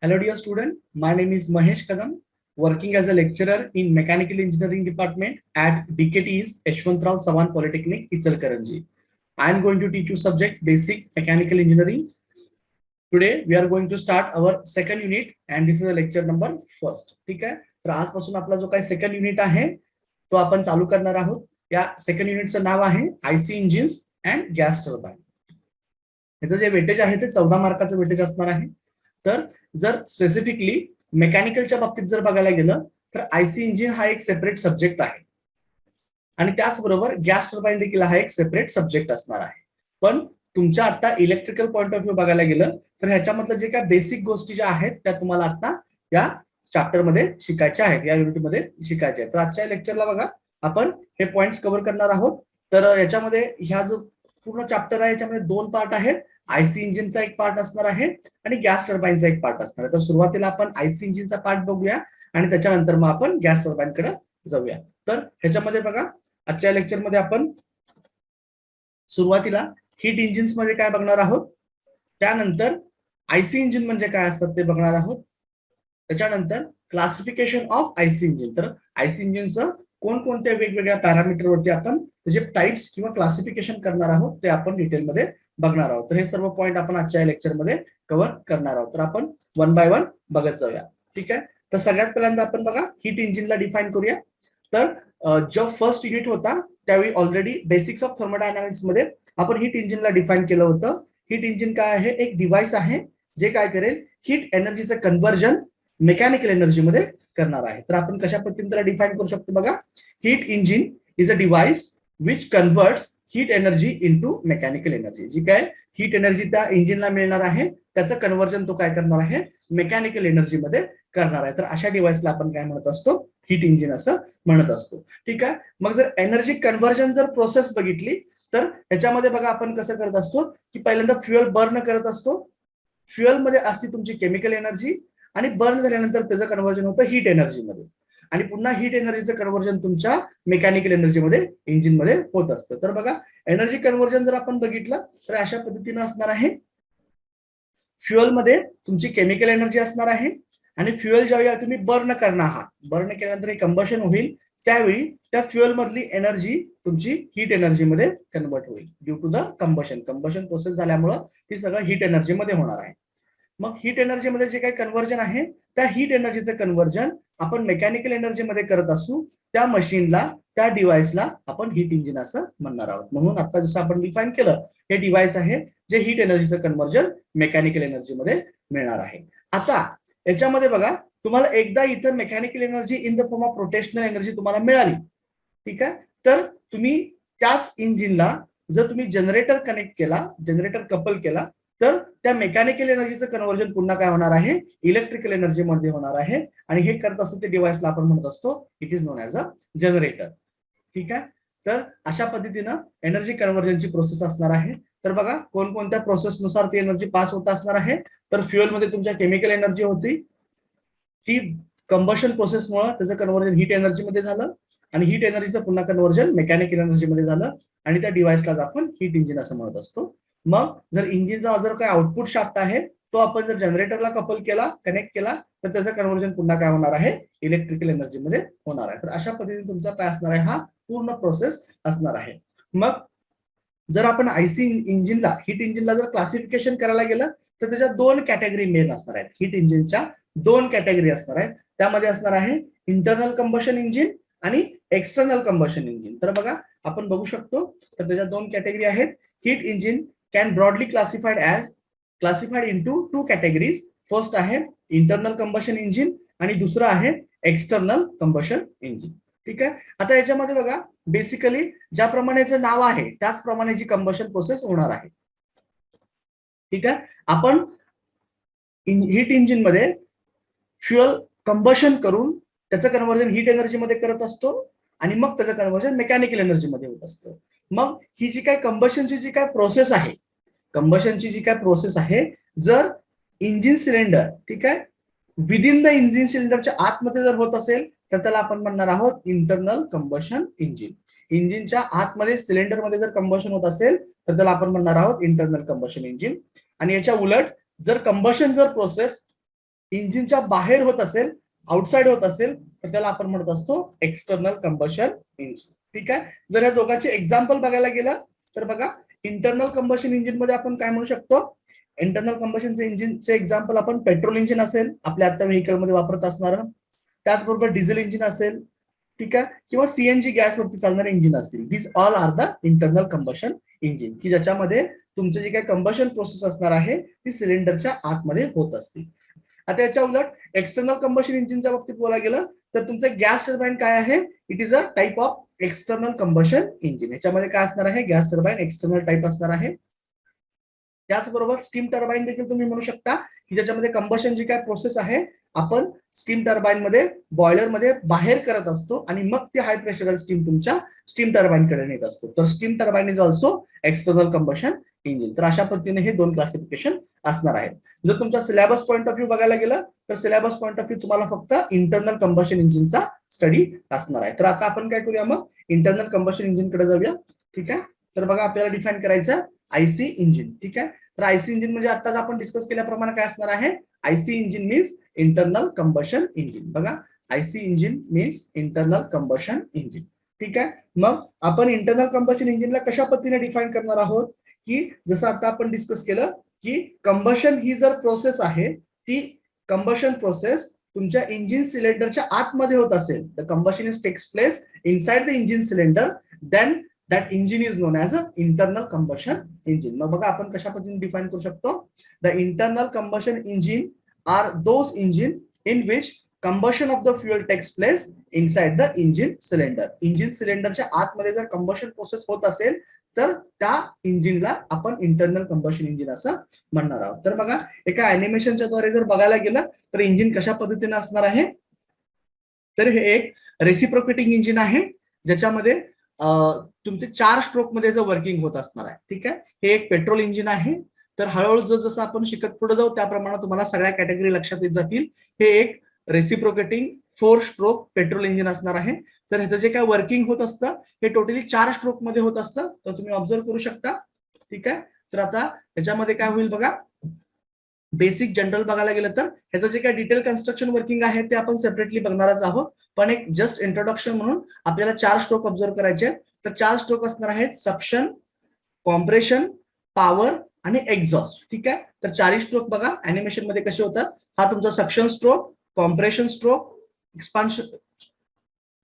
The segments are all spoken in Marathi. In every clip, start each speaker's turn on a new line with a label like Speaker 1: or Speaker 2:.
Speaker 1: Hello dear student, my name is Mahesh Kadam, working as a lecturer in Mechanical Engineering Department at DKT's Yashwantrao Sawan Polytechnic, Ichalkaranji. I am going to teach you subject Basic Mechanical Engineering. Today we are going to start our second unit and this is a lecture number first. ठीक आहे, तर आजपासून आपला जो काही सेकंड युनिट आहे तो आपण चालू करणार आहोत. या सेकंड युनिटचं नाव आहे IC engines and gas turbine. याचं जे वेटेज आहे ते 14 मार्काचं वेटेज असणार आहे. तर जर स्पेसिफिकली मेकॅनिकलच्या बाबतीत जर बघायला गेलं तर आयसी इंजिन हा एक सेपरेट सब्जेक्ट आहे आणि त्याचबरोबर गॅस टर्बाइन देखील हा एक सेपरेट सब्जेक्ट असणार आहे. पण तुमच्या आता इलेक्ट्रिकल पॉइंट ऑफ व्ह्यू बघायला गेलं तर ह्याच्यामधलं जे काय बेसिक गोष्टी ज्या आहेत त्या तुम्हाला आता या चॅप्टर मध्ये शिकायच्या आहेत, या युनिट मध्ये शिकायच्या आहेत. तर आजच्या लेक्चरला बघा आपण हे पॉइंट्स कव्हर करणार आहोत. तर याच्यामध्ये ह्या जो पूर्ण चॅप्टर आहे याच्यामध्ये दोन पार्ट आहेत. आयसी इंजिनचा एक पार्ट असणार आहे आणि गॅस टर्बाइनचा एक पार्ट असणार आहे. तर सुरुवातीला आपण आयसी इंजिनचा पार्ट बघूया आणि त्याच्यानंतर मग आपण गॅस टर्बाइन कडे जाऊया. तर ह्याच्यामध्ये बघा आजच्या लेक्चर मध्ये आपण सुरुवातीला हीट इंजिन्स मध्ये काय बघणार आहोत, त्यानंतर आयसी इंजिन म्हणजे काय असतात ते बघणार आहोत, त्याच्यानंतर क्लासिफिकेशन ऑफ आयसी इंजिन. तर आयसी इंजिनचं कोणकोणत्या वेगवेगळ्या पॅरामीटरवरती आपण त्याचे टाइप्स किंवा क्लासिफिकेशन करणार आहोत ते आपण डिटेलमध्ये बघणार आहोत. तर हे सर्व पॉइंट आपण आजच्या लेक्चरमध्ये कव्हर करणार आहोत. तर आपण वन बाय वन बघत जाऊया. ठीक आहे, तर सगळ्यात पहिल्यांदा आपण बघा हीट इंजिनला डिफाईन करूया. तर जो फर्स्ट युनिट होता त्यावेळी ऑलरेडी बेसिक्स ऑफ थर्मोडायनामिक्स मध्ये आपण हीट इंजिनला डिफाईन केलं होतं. हीट इंजिन काय आहे, एक डिव्हाइस आहे जे काय करेल, हीट एनर्जीचं कन्व्हर्जन मेकॅनिकल एनर्जी मध्ये करणार आहे. तर आपण कशा पद्धतीने त्याला डिफाईन करू शकतो बघा. Heat engine is a device which converts heat energy into mechanical energy. जी काय हीट एनर्जी त्या इंजिनला मिळणार आहे त्याचं कन्व्हर्जन तो काय करणार आहे, मेकॅनिकल एनर्जी मध्ये करणार आहे. तर अशा डिव्हाइसला आपण काय म्हणत असतो, हीट इंजिन असं म्हणत असतो. ठीक आहे, मग जर एनर्जी कन्व्हर्जन जर प्रोसेस बघितली तर ह्याच्यामध्ये बघा आपण कसं करत असतो की पहिल्यांदा फ्युएल बर्न करत असतो. फ्युएल मध्ये असते तुमची केमिकल एनर्जी आणि बर्न झाल्यानंतर त्याचं कन्व्हर्जन होतं हीट एनर्जी मध्ये आणि पुन्हा हीट एनर्जीचं कन्व्हर्जन तुमच्या मेकॅनिकल एनर्जी मध्ये इंजिन मध्ये होत असतं. तर बघा एनर्जी कन्व्हर्जन जर आपण बघितलं तर अशा पद्धतीने असणार आहे. फ्युएल मध्ये तुमची केमिकल एनर्जी असणार आहे आणि फ्युएल ज्यावेळी तुम्ही बर्न करणार आहात, बर्न केल्यानंतर कंबशन होईल त्यावेळी त्या फ्युएल मधली एनर्जी तुमची हीट एनर्जी मध्ये कन्वर्ट होईल due to the combustion. Combustion process झाल्यामुळं ती सगळं हीट एनर्जी मध्ये होणार आहे. मग हीट एनर्जी मध्ये जे काही कन्व्हर्जन आहे त्या हीट एनर्जीचं कन्व्हर्जन आपण मेकॅनिकल एनर्जी मध्ये करत असू त्या मशीनला, त्या डिव्हाइसला आपण हीट इंजिन असं म्हणणार आहोत. म्हणून आता जसं आपण डिफाईन केलं, हे डिव्हाइस आहे जे हीट एनर्जीचं कन्व्हर्जन मेकॅनिकल एनर्जी मध्ये मिळणार आहे. आता याच्यामध्ये बघा तुम्हाला एकदा इथं mechanical energy in the form of rotational energy तुम्हाला मिळाली. ठीक आहे, तर तुम्ही त्याच इंजिनला जर तुम्ही जनरेटर कनेक्ट केला, जनरेटर कपल केला तर त्या मेकॅनिकल एनर्जीचं कन्व्हर्जन पुन्हा काय होणार आहे, इलेक्ट्रिकल एनर्जी मध्ये होणार आहे आणि हे करत असतं ते डिव्हाइसला आपण म्हणत असतो it is non as a generator. ठीक आहे, तर अशा पद्धतीनं एनर्जी कन्व्हर्जनची प्रोसेस असणार आहे. तर बघा कोणकोणत्या प्रोसेसनुसार ती एनर्जी पास होत असणार आहे. तर फ्युएल मध्ये तुमच्या केमिकल एनर्जी होती, ती कंबशन प्रोसेसमुळे त्याचं कन्व्हर्जन हीट एनर्जी मध्ये झालं आणि हीट एनर्जीचं पुन्हा कन्व्हर्जन मेकॅनिकल एनर्जी मध्ये झालं आणि त्या डिव्हाइसला आपण हीट इंजिन असं म्हणत असतो. मग जर इंजिनचा जर काही आउटपुट शाफ्ट आहे तो आपण जर जनरेटरला कपल केला, कनेक्ट केला तर त्याचं कन्व्हर्जन पुन्हा काय होणार आहे, इलेक्ट्रिकल एनर्जी मध्ये होणार आहे. तर अशा पद्धतीने तुमचा काय असणार आहे, हा पूर्ण प्रोसेस असणार आहे. मग जर आपण आयसी इंजिनला, हीट इंजिनला जर क्लासिफिकेशन करायला गेलं तर त्याच्या दोन कॅटेगरी मेन असणार आहेत. हीट इंजिनच्या दोन कॅटेगरी असणार आहेत. त्यामध्ये असणार आहे इंटरनल कंबशन इंजिन आणि एक्सटर्नल कंबशन इंजिन. तर बघा आपण बघू शकतो तर त्याच्या दोन कॅटेगरी आहेत. Heat engine can broadly classified into two categories. First आहे इंटरनल कंबशन इंजिन आणि दुसरं आहे एक्सटर्नल कंबशन इंजिन. ठीक आहे, आता याच्यामध्ये बघा बेसिकली ज्याप्रमाणेचं नाव आहे त्याचप्रमाणे कंबशन प्रोसेस होणार आहे. ठीक आहे, आपण हीट इंजिन मध्ये फ्युएल कंबशन करून त्याचं कन्व्हर्जन हीट एनर्जी मध्ये करत असतो आणि मग त्याचं कन्व्हर्जन मेकॅनिकल एनर्जी मध्ये होत असतं. मग ही जी काय कंबशनची जी काय प्रोसेस आहे, कंबशनची जी काय प्रोसेस आहे, जर इंजिन सिलेंडर, ठीक आहे, विदिन द इंजिन सिलेंडरच्या आतमध्ये जर होत असेल तर त्याला आपण म्हणणार आहोत इंटरनल कंबशन इंजिन. इंजिनच्या आतमध्ये सिलेंडर मध्ये जर कंबशन होत असेल तर त्याला आपण म्हणणार आहोत इंटरनल कंबशन इंजिन. आणि याच्या उलट जर कंबशन जर प्रोसेस इंजिनच्या बाहेर होत असेल, आउटसाइड होत असेल, तर त्याला आपण म्हणत असतो एक्सटर्नल कंबशन इंजिन. ठीक आहे. जर या दोघांचे एक्झाम्पल बघायला गेलं तर बघा, इंटरनल कंबशन इंजिन मध्ये आपण काय म्हणू शकतो, इंटरनल कंबशन इंजिनचे एक्झाम्पल आपण पेट्रोल इंजिन असेल आपल्या आता व्हेकल मध्ये वापरत असणार, त्याचबरोबर डिझेल इंजिन असेल, ठीक आहे, किंवा सीएनजी गॅसवरती चालणारे इंजिन असतील. This all are the internal combustion engine, की ज्याच्यामध्ये तुमचं जे काही कंबशन प्रोसेस असणार आहे ती सिलेंडरच्या आतमध्ये होत असते. आता याच्या उलट एक्सटर्नल कंबशन इंजिनच्या बाबतीत बोलायला गेलं तर तुमचं गॅस टर्बाइन काय आहे, it is a type of external combustion engine. याच्यामध्ये काय असणार आहे, गॅस टर्बाइन एक्सटर्नल टाइप असणार आहे. त्याचबरोबर स्टीम टर्बाइन देखील तुम्ही म्हणू शकता, की ज्याच्यामध्ये कंबशन जी काय प्रोसेस आहे आपण स्टीम टर्बाइन मध्ये बॉयलर मध्ये बाहेर करत असतो आणि मग ते हाय प्रेशर स्टीम तुमच्या स्टीम टर्बाइन कडे नेत असतो. तर steam turbine is also external combustion engine. तर अशा पद्धतीने हे दोन क्लासिफिकेशन असणार आहेत. जर तुमचा सिलेबस पॉईंट ऑफ व्ह्यू बघायला गेलं तर सिलेबस पॉईंट ऑफ व्ह्यू तुम्हाला फक्त इंटरनल कंबशन इंजिनचा स्टडी असणार आहे. तर आता आपण काय करूया, मग इंटरनल कंबशन इंजिन कडे जाऊया. ठीक आहे. तर बघा, आपल्याला डिफाईन करायचं आयसी इंजिन. ठीक आहे. तर आयसी इंजिन म्हणजे आताच आपण डिस्कस केल्याप्रमाणे काय असणार आहे, IC engine means internal combustion engine. बघा, IC engine means internal combustion engine. ठीक आहे. मग आपण इंटरनल कंबशन इंजिनला कशा पद्धतीने डिफाईन करणार आहोत, की जसं आता आपण डिस्कस केलं की कंबशन ही जर प्रोसेस आहे ती कंबशन प्रोसेस तुमच्या इंजिन सिलेंडरच्या आतमध्ये होत असेल, the combustion is takes place inside the engine cylinder, then that engine is known as a internal combustion engine. मग बघा आपण कशा पद्धतीने डिफाईन करू शकतो, the internal combustion engine are those engine in which combustion of the fuel takes place inside the engine cylinder. Engine सिलेंडरच्या आतमध्ये जर कंबशन प्रोसेस होत असेल तर त्या इंजिनला आपण इंटरनल कंबशन इंजिन असं म्हणणार आहोत. तर बघा, एका अॅनिमेशनच्या द्वारे जर बघायला गेलं तर इंजिन कशा पद्धतीने असणार आहे, तर हे एक रेसिप्रोकेटिंग इंजिन आहे ज्याच्यामध्ये तुमचे 4 स्ट्रोक मध्ये जर वर्किंग होत असणार आहे. ठीक आहे. हे एक पेट्रोल इंजिन आहे. तर हळूहळू जसं आपण शिकत पुढे जाऊ त्याप्रमाणे तुम्हाला सगळ्या कॅटेगरी लक्षात येत जातील. हे एक रेसिप्रोकेटिंग 4 स्ट्रोक पेट्रोल इंजिन असणार आहे. तर ह्याचं जे काय वर्किंग होत असतं हे टोटली 4 स्ट्रोक मध्ये होत असतं. तर तुम्ही ऑब्झर्व करू शकता. ठीक आहे. तर आता ह्याच्यामध्ये काय होईल बघा, बेसिक जनरल बघायला गेलं तर ह्याचं जे काय डिटेल कन्स्ट्रक्शन वर्किंग आहे ते आपण सेपरेटली बघणारच आहोत. पण एक जस्ट इंट्रोडक्शन म्हणून आपल्याला 4 स्ट्रोक ऑब्झर्व करायचे आहेत. तर 4 स्ट्रोक असणार आहेत सक्शन, कॉम्प्रेशन, पॉवर आणि एक्झॉस्ट. ठीक आहे. तर 4 स्ट्रोक बघा अॅनिमेशन मध्ये कसे होतात. हा तुमचा suction stroke, compression stroke, expansion,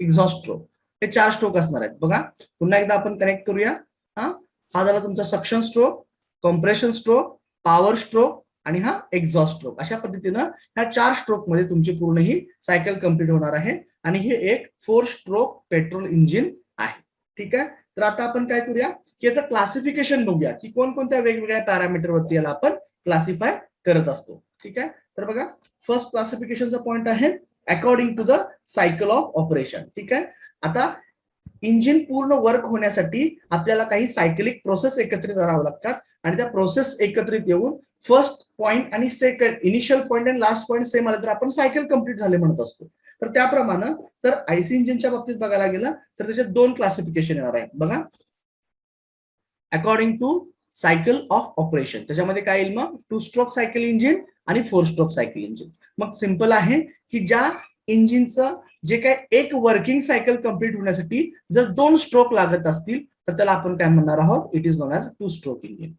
Speaker 1: exhaust stroke, हे 4 स्ट्रोक असणार आहेत. बघा पुन्हा एकदा आपण कनेक्ट करूया. हा झाला तुमचा suction stroke, compression stroke, power stroke आणि हा एक्झॉस्ट स्ट्रोक. अशा पद्धतीनं ह्या 4 स्ट्रोक मध्ये तुमची पूर्ण ही सायकल कंप्लीट होणार आहे आणि हे एक 4 स्ट्रोक पेट्रोल इंजिन आहे. ठीक आहे. तर आता आपण काय करूया, की याचं क्लासिफिकेशन बघूया की कोणकोणत्या वेगवेगळ्या पॅरामीटरवरती याला आपण क्लासिफाय करत असतो. ठीक आहे. तर बघा, फर्स्ट क्लासिफिकेशनचा पॉइंट आहे according to the cycle of operation. ठीक आहे. आता इंजिन पूर्ण वर्क होण्यासाठी आपल्याला काही सायकलिक प्रोसेस एकत्रित करावं लागतात आणि त्या प्रोसेस एकत्रित येऊन फर्स्ट पॉइंट आणि सेकंड, इनिशियल पॉइंट आणि लास्ट पॉइंट सेम आले तर आपण सायकल कंप्लीट झाले म्हणत असतो. तर त्याप्रमाणे तर आयसी इंजिनच्या बाबतीत बघायला गेलं तर त्याचे 2 क्लासिफिकेशन येणार आहे. बघा, according to cycle of operation, त्याच्यामध्ये काय येईल मग 2 स्ट्रोक सायकल इंजिन आणि 4 स्ट्रोक सायकल इंजिन. मग सिंपल आहे की ज्या इंजिनचं जे काय एक वर्किंग सायकल कंप्लीट होण्यासाठी जर 2 स्ट्रोक लागत असतील तर त्याला आपण काय म्हणणार आहोत, it is known as 2 stroke engine.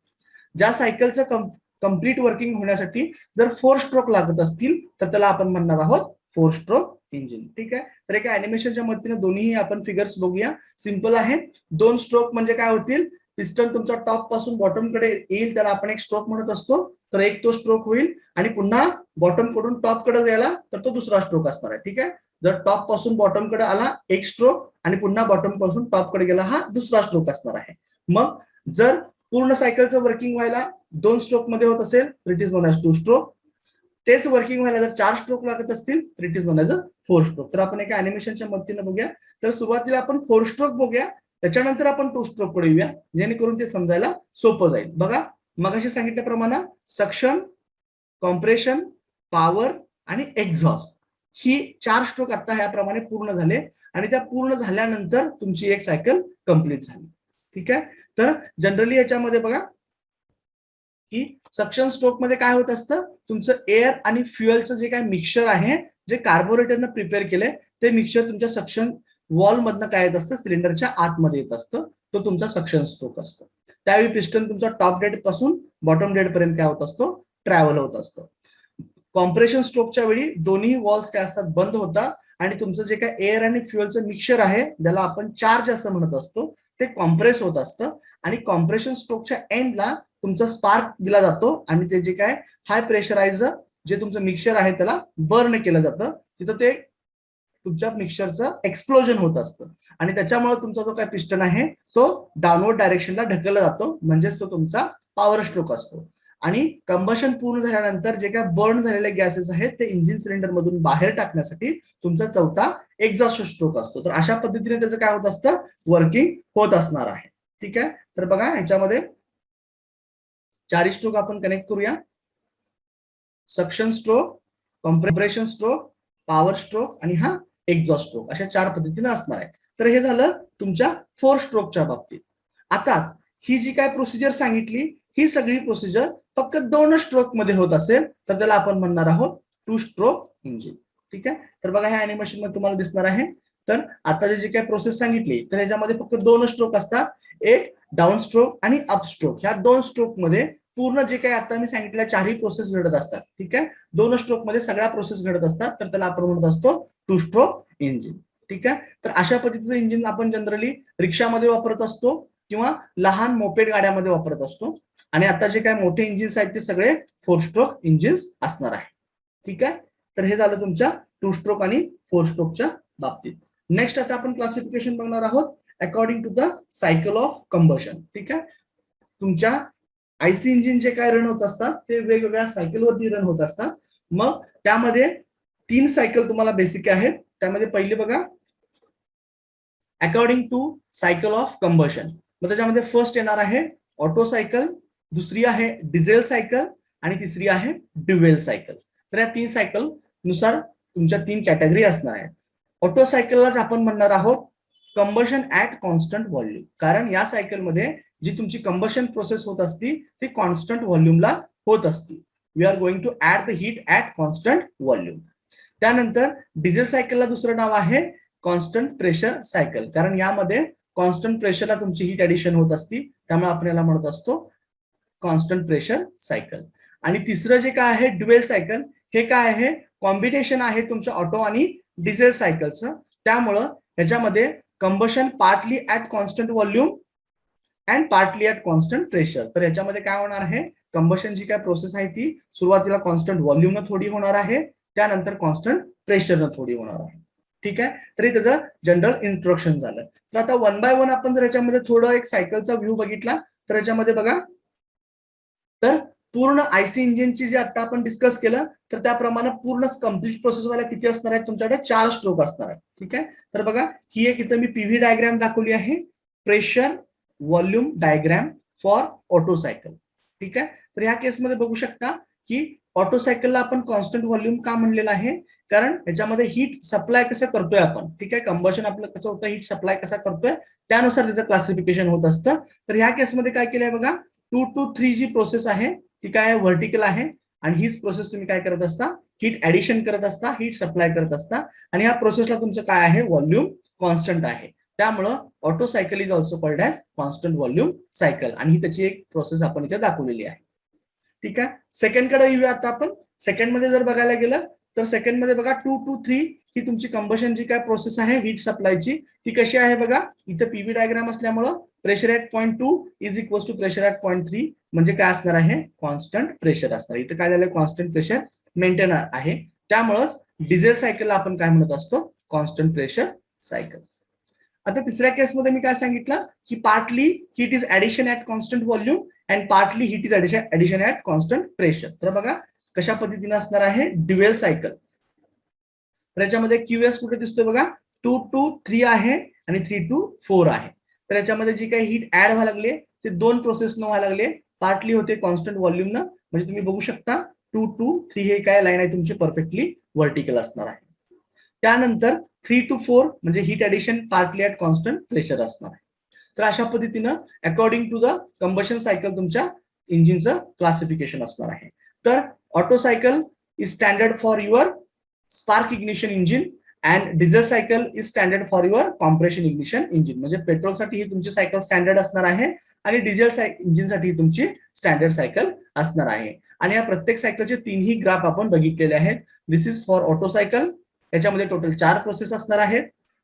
Speaker 1: ज्या सायकलचं कंप्लीट वर्किंग होण्यासाठी जर 4 स्ट्रोक लागत असतील तर त्याला आपण म्हणणार आहोत 4 स्ट्रोक इंजिन. ठीक आहे. तर एका अॅनिमेशनच्या मदतीने दोन्ही आपण फिगर्स बघूया. सिंपल आहे. 2 स्ट्रोक म्हणजे काय होतील, पिस्टन तुमचा टॉप पासून बॉटम कडे येईल त्याला आपण एक स्ट्रोक म्हणत असतो. तर एक तो स्ट्रोक होईल आणि पुन्हा बॉटम कडून टॉप कडे जायला तर तो दुसरा स्ट्रोक असणार आहे. ठीक आहे. जर टॉप पासून बॉटम कडे आला एक स्ट्रोक आणि पुन्हा बॉटम पासून टॉप कडे गेला हा दुसरा स्ट्रोक असणार आहे. मग जर पूर्ण सायकलचं वर्किंग व्हायला 2 स्ट्रोक मध्ये होत असेल तर it is known as 2 stroke. तेच वर्किंग व्हायला जर 4 स्ट्रोक लागत असतील तर it is known as a 4 stroke. तर आपण एका अॅनिमेशनच्या मदतीने बघूया. तर सुरुवातीला आपण 4 स्ट्रोक बघूया, त्याच्यानंतर आपण 2 स्ट्रोक कडे येऊया जेणेकरून ते समजायला सोपं जाईल. बघा, मगाशी सांगितल्याप्रमाणे सक्शन, कॉम्प्रेशन, पॉवर आणि एक्झॉस्ट ही 4 स्ट्रोक आता ह्याप्रमाणे पूर्ण झाले आणि त्या पूर्ण झाल्यानंतर तुमची एक सायकल कंप्लीट झाली. ठीक आहे. तर जनरली याच्यामध्ये बघा की सक्शन स्ट्रोक मध्ये काय होत असतं, तुमचं एअर आणि फ्युएलचं जे काय मिक्सचर आहे, जे कार्बोरेटरनं प्रिपेअर केलंय ते मिक्सचर तुमच्या सक्शन वॉल मधनं काय येत असतं, सिलेंडरच्या आतमध्ये येत असतं. तो तुमचा सक्शन स्ट्रोक असतो. त्यावेळी पिस्टन तुमचा टॉप डेड पासून बॉटम डेड पर्यंत काय होत असतो, ट्रॅव्हल होत असतो. कॉम्प्रेशन स्ट्रोकच्या वेळी दोन्ही वॉल्स काय असतात, बंद होतात आणि तुमचं जे काय एअर आणि फ्युएलचं मिक्सचर आहे, ज्याला आपण चार्ज असं म्हणत असतो, ते कॉम्प्रेस होत असतं आणि कॉम्प्रेशन स्ट्रोकच्या एंडला तुमचा स्पार्क दिला जातो आणि ते जे काय हाय प्रेशराइज जे तुमचं मिक्सचर आहे त्याला बर्न केलं जातं. तिथं ते तुमच्या मिक्सचरचं एक्सप्लोजन होत असतं आणि त्याच्यामुळे तुमचा जो काय पिस्टन आहे तो डाऊनवर्ड डायरेक्शनला ढकलला जातो, म्हणजेच तो तुमचा पॉवर स्ट्रोक असतो. आणि कंबशन पूर्ण झाल्यानंतर जे काय बर्न झालेले गॅसेस आहेत ते इंजिन सिलेंडर मधून बाहेर टाकण्यासाठी तुमचा चौथा एक्झॉस्ट स्ट्रोक असतो. तर अशा पद्धतीने त्याचं काय होत असतं, वर्किंग होत असणार आहे. ठीक आहे, तर बघा ह्याच्यामध्ये चारही स्ट्रोक आपण कनेक्ट करूया. Suction stroke, compression stroke, power stroke आणि हा एक्झॉस्ट स्ट्रोक, अशा 4 पद्धतीने असणार आहे. तर हे झालं तुमच्या 4 स्ट्रोकच्या बाबतीत. आता ही जी काय प्रोसिजर सांगितली, ही सगळी प्रोसिजर फक्त 2 स्ट्रोक मध्ये होत असेल तर त्याला आपण म्हणणार आहोत 2 स्ट्रोक इंजिन. ठीक आहे, तर बघा ह्या अॅनिमेशन मध्ये तुम्हाला दिसणार आहे. तर आता जी काय प्रोसेस सांगितली तर ह्याच्यामध्ये फक्त 2 स्ट्रोक असतात, एक डाऊन स्ट्रोक आणि अप स्ट्रोक. ह्या 2 स्ट्रोक मध्ये पूर्ण जे काही आता मी सांगितलेल्या 4ही प्रोसेस घडत असतात. ठीक आहे, 2 स्ट्रोक मध्ये सगळ्या प्रोसेस घडत असतात, तर त्याला आपण म्हणत असतो 2 स्ट्रोक इंजिन. ठीक आहे, तर अशा पद्धतीचं इंजिन आपण जनरली रिक्षामध्ये वापरत असतो किंवा लहान मोपेड गाड्यामध्ये वापरत असतो. आणि आता जे काही मोठे इंजिन्स आहेत ते सगळे 4 स्ट्रोक इंजिन्स असणार आहे. ठीक आहे, तर हे झालं तुमच्या 2 स्ट्रोक आणि 4 स्ट्रोकच्या बाबतीत. नेक्स्ट आता आपण क्लासिफिकेशन बघणार आहोत according to the cycle of combustion. ठीक आहे, तुमच्या आयसी इंजिन जे काय रन होत असतात ते वेगवेगळ्या सायकलवरती रन होत असतात. मग त्यामध्ये 3 सायकल तुम्हाला बेसिक आहेत. त्यामध्ये पहिली बघा according to cycle of combustion. मग त्याच्यामध्ये फर्स्ट येणार आहे ऑटो सायकल, दुसरी आहे डिझेल सायकल आणि तिसरी आहे ड्युएल सायकल. तर या 3 सायकल नुसार तुमच्या 3 कॅटेगरी असणार आहेत. ऑटो सायकललाच आपण म्हणणार आहोत कंबशन ऍट कॉन्स्टंट व्हॉल्यूम, कारण या सायकलमध्ये जी तुमची कंबशन प्रोसेस होत असती ती कॉन्स्टंट व्हॉल्यूमला होत असती. We are going to add the heat at constant volume. त्यानंतर डिझेल सायकलला दुसरं नाव आहे कॉन्स्टंट प्रेशर सायकल, कारण यामध्ये कॉन्स्टंट प्रेशरला तुमची हीट ऍडिशन होत असती, त्यामुळे आपण याला म्हणत असतो कॉन्स्टंट प्रेशर सायकल. आणि तिसरं जे काय आहे ड्युएल सायकल, हे काय आहे कॉम्बिनेशन आहे तुमच्या ऑटो आणि डिझेल सायकलचं. त्यामुळं ह्याच्यामध्ये combustion partly at constant volume and partly at constant pressure. तर याच्यामध्ये काय होणार आहे, कंबशन जी काय प्रोसेस आहे ती सुरुवातीला कॉन्स्टंट व्हॉल्यूमनं थोडी होणार आहे, त्यानंतर कॉन्स्टंट प्रेशरनं थोडी होणार आहे. ठीक आहे, तरी त्याचं जनरल इंट्रोडक्शन झालं. तर आता 1 बाय 1 आपण जर याच्यामध्ये थोडं एक सायकलचा व्ह्यू बघितला तर याच्यामध्ये बघा, तर पूर्ण आयसी इंजिनची जे आता आपण डिस्कस केलं तर त्याप्रमाणे पूर्ण कम्प्लीट प्रोसेस व्हायला किती असणार आहेत, तुमच्याकडे 4 स्ट्रोक असणार आहेत. ठीक आहे, तर बघा ही एक इथं मी पीव्ही डायग्राम दाखवली आहे, pressure volume diagram for auto cycle. ठीक आहे, तर ह्या केसमध्ये बघू शकता की ऑटो सायकलला आपण कॉन्स्टंट व्हॉल्यूम का म्हणलेलं आहे, कारण याच्यामध्ये हीट सप्लाय कसं करतोय आपण. ठीक आहे, कंबशन आपलं कसं होतं, हीट सप्लाय कसा करतोय त्यानुसार त्याचं क्लासिफिकेशन होत असतं. तर ह्या केसमध्ये काय केलंय बघा, 2 to 3 जी प्रोसेस आहे ती काय व्हर्टिकल आहे आणि हीच प्रोसेस तुम्ही काय करत असता, हीट ऍडिशन करत असता, हीट सप्लाय करत असता आणि ह्या प्रोसेसला तुमचं काय आहे, व्हॉल्यूम कॉन्स्टंट आहे. त्यामुळं auto cycle is also called as constant volume cycle आणि ही त्याची एक प्रोसेस आपण इथे दाखवलेली आहे. ठीक आहे, सेकंड कडे येऊया आता आपण. सेकंड मध्ये जर बघायला गेलं तर सेकंड मध्ये बघा 2 to 3 ही तुमची कंबशन जी काय प्रोसेस आहे हीट सप्लायची ती कशी आहे बघा. इथं पीव्ही डायग्राम असल्यामुळं pressure at point 2 is equal to pressure at point 3 म्हणजे काय असणार आहे, कॉन्स्टंट प्रेशर असणार. इथं काय झालं, कॉन्स्टंट प्रेशर मेंटेन आहे, त्यामुळंच डिझेल सायकलला आपण काय म्हणत असतो, कॉन्स्टंट प्रेशर सायकल. आता तिसऱ्या केसमध्ये मी काय सांगितलं की partly heat is addition at constant volume and partly heat is addition at constant pressure. तर बघा कशा पद्धतीने असणार आहे ड्युएल सायकल. तर याच्यामध्ये क्यूएस कुठे दिसतोय बघा, 2 to 3 आहे आणि 3 to 4 आहे. तर याच्यामध्ये जी काही हीट ऍड व्हायला लागले ते 2 प्रोसेस न व्हायला लागले, पार्टली होते कॉन्स्टंट व्हॉल्यूमनं, म्हणजे तुम्ही बघू शकता 2 to 3 हे काय लाईन आहे तुमची परफेक्टली व्हर्टिकल असणार आहे. त्यानंतर 3 to 4 म्हणजे heat addition partly at constant pressure असणार आहे. तर अशा पद्धतीनं according to the combustion cycle तुमच्या इंजिनचं क्लासिफिकेशन असणार आहे. तर Otto cycle is standard for your spark ignition engine and diesel cycle is standard for your compression ignition engine. म्हणजे पेट्रोलसाठी ही तुमची सायकल स्टँडर्ड असणार आहे आणि डिझेल इंजिनसाठी ही तुमची स्टँडर्ड सायकल असणार आहे. आणि या प्रत्येक सायकलचे तीनही ग्राफ आपण बघितलेले आहेत. दिस इज फॉर ऑटो सायकल, याच्यामध्ये टोटल 4 प्रोसेस असणार आहेत.